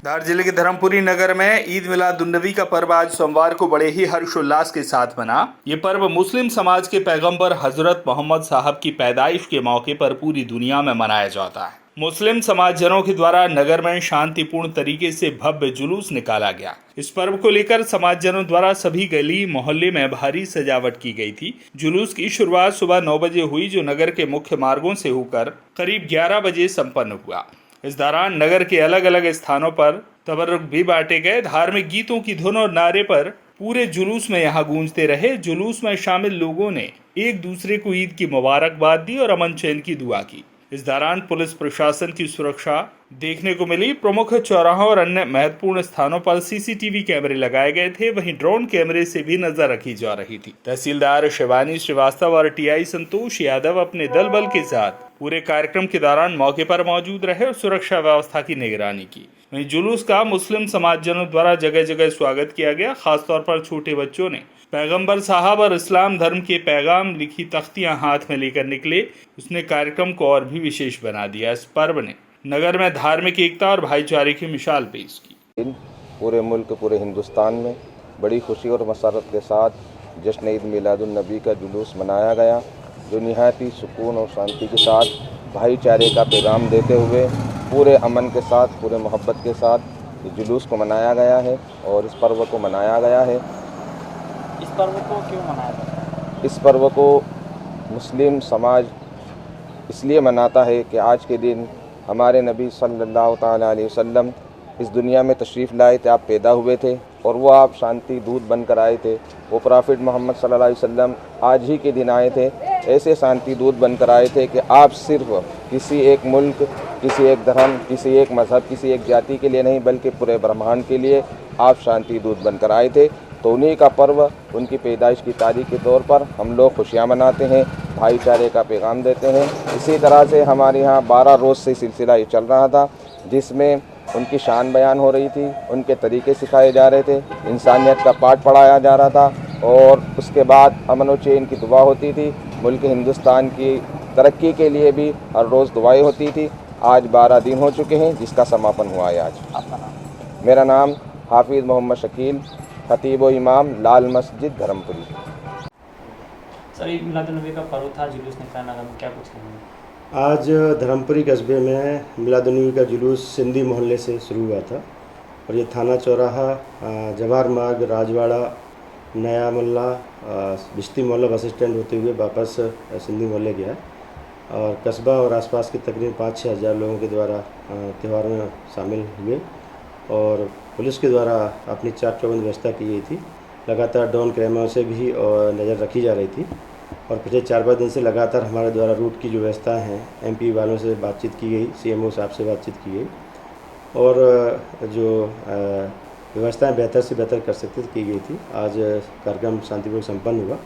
धार जिले के धर्मपुरी नगर में ईद मिलादुन्नबी का पर्व आज सोमवार को बड़े ही हर्षोल्लास के साथ मना। ये पर्व मुस्लिम समाज के पैगंबर हजरत मोहम्मद साहब की पैदाइश के मौके पर पूरी दुनिया में मनाया जाता है। मुस्लिम समाजजनों के द्वारा नगर में शांतिपूर्ण तरीके से भव्य जुलूस निकाला गया। इस पर्व को लेकर समाजजनों द्वारा सभी गली मोहल्ले में भारी सजावट की गई थी। जुलूस की शुरुआत सुबह 9 बजे हुई, जो नगर के मुख्य मार्गों से होकर करीब 11 बजे संपन्न हुआ। इस दौरान नगर के अलग अलग स्थानों पर तबर्रुक भी बांटे गए। धार्मिक गीतों की धुन और नारे पर पूरे जुलूस में यहाँ गूंजते रहे। जुलूस में शामिल लोगों ने एक दूसरे को ईद की मुबारकबाद दी और अमन चैन की दुआ की। इस दौरान पुलिस प्रशासन की सुरक्षा देखने को मिली। प्रमुख चौराहों और अन्य महत्वपूर्ण स्थानों पर सीसीटीवी कैमरे लगाए गए थे। वहीं ड्रोन कैमरे से भी नजर रखी जा रही थी। तहसीलदार शिवानी श्रीवास्तव और टीआई संतोष यादव अपने दल बल के साथ पूरे कार्यक्रम के दौरान मौके पर मौजूद रहे और सुरक्षा व्यवस्था की निगरानी की। वहीं जुलूस का मुस्लिम समाजजनों द्वारा जगह जगह स्वागत किया गया। खासतौर पर छोटे बच्चों ने पैगंबर साहब और इस्लाम धर्म के पैगाम लिखी तख्तियां हाथ में लेकर निकले। उसने कार्यक्रम को और भी विशेष बना दिया। इस पर्व ने नगर में धार्मिक एकता और भाईचारे की मिसाल पेश की। पूरे मुल्क, पूरे हिंदुस्तान में बड़ी खुशी और मसरत के साथ जश्न ईद मिलादुन्नबी का जुलूस मनाया गया, जो निहायत ही सुकून और शांति के साथ भाईचारे का पैगाम देते हुए पूरे अमन के साथ, पूरे मोहब्बत के साथ इस जुलूस को मनाया गया है और इस पर्व को मनाया गया है। इस पर्व को क्यों मनाया जाता है? इस पर्व को मुस्लिम समाज इसलिए मनाता है कि आज के दिन हमारे नबी सल्लल्लाहु ताला अलैहि वसल्लम इस दुनिया में तशरीफ़ लाए थे। आप पैदा हुए थे और वो आप शांति दूत बनकर आए थे। वो प्रॉफिट मोहम्मद सल्लल्लाहु अलैहि वसल्लम आज ही के दिन आए थे। ऐसे शांति दूत बनकर आए थे कि आप सिर्फ किसी एक मुल्क, किसी एक धर्म, किसी एक मज़हब, किसी एक जाति के लिए नहीं, बल्कि पूरे ब्रह्मांड के लिए आप शांति दूत बनकर आए थे। तो उन्हीं का पर्व, उनकी पैदाइश की तारीख के तौर पर हम लोग खुशियाँ मनाते हैं, भाईचारे का पैगाम देते हैं। इसी तरह से हमारे यहाँ 12 रोज़ से सिलसिला ये चल रहा था, जिसमें उनकी शान बयान हो रही थी, उनके तरीके सिखाए जा रहे थे, इंसानियत का पाठ पढ़ाया जा रहा था और उसके बाद अमन व चैन की दुआ होती थी। मुल्क हिंदुस्तान की तरक्की के लिए भी हर रोज़ दुआएं होती थी। आज 12 दिन हो चुके हैं जिसका समापन हुआ है आज। आपका नाम? मेरा नाम हाफिज़ मोहम्मद शकील, खतीब व इमाम लाल मस्जिद धर्मपुरी। सर, ईद मिलादुन्नबी का पर्व था, जुलूस निकाला गया, क्या कुछ कहेंगे? आज धर्मपुरी कस्बे में मिलादुन्नबी का जुलूस सिंधी मोहल्ले से शुरू हुआ था और ये थाना चौराहा, जवाहर मार्ग, राजवाड़ा, नया मोहल्ला, बिश्ती मोहल्ला बस स्टैंड होते हुए वापस सिंधी मोहल्ले गया और कस्बा और आसपास के तकरीबन 5-6 हज़ार लोगों के द्वारा त्यौहार में शामिल हुए और पुलिस के द्वारा अपनी चाक चौबंद व्यवस्था की गई थी। लगातार ड्रोन कैमरों से भी और नज़र रखी जा रही थी और पिछले 4-5 दिन से लगातार हमारे द्वारा रूट की जो व्यवस्था है, एमपी वालों से बातचीत की गई, सीएमओ साहब से बातचीत की गई और जो व्यवस्थाएं बेहतर से बेहतर कर सकते की गई थी। आज कार्यक्रम शांतिपूर्वक संपन्न हुआ।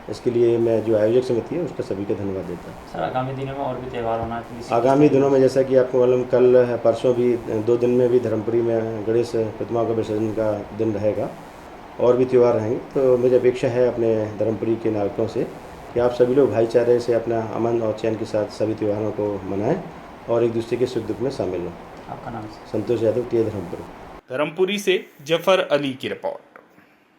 इसके लिए मैं जो आयोजक समिति है उसका सभी का धन्यवाद देता हूँ। सर, आगामी दिनों में और भी त्यौहार होना है? आगामी दिनों में जैसा कि आपको मालूम, कल परसों भी 2 दिन में भी धर्मपुरी में गणेश प्रतिमाओं का विसर्जन का दिन रहेगा और भी त्यौहार रहेंगे। तो मुझे अपेक्षा है अपने धर्मपुरी के नागरिकों से कि आप सभी लोग भाईचारे से अपना अमन और चैन के साथ सभी त्योहारों को मनाएं और एक दूसरे के सुख दुख में शामिल हों। आपका नाम? संतोष यादव, टी धर्मपुरी। धर्मपुरी से जफर अली की रिपोर्ट।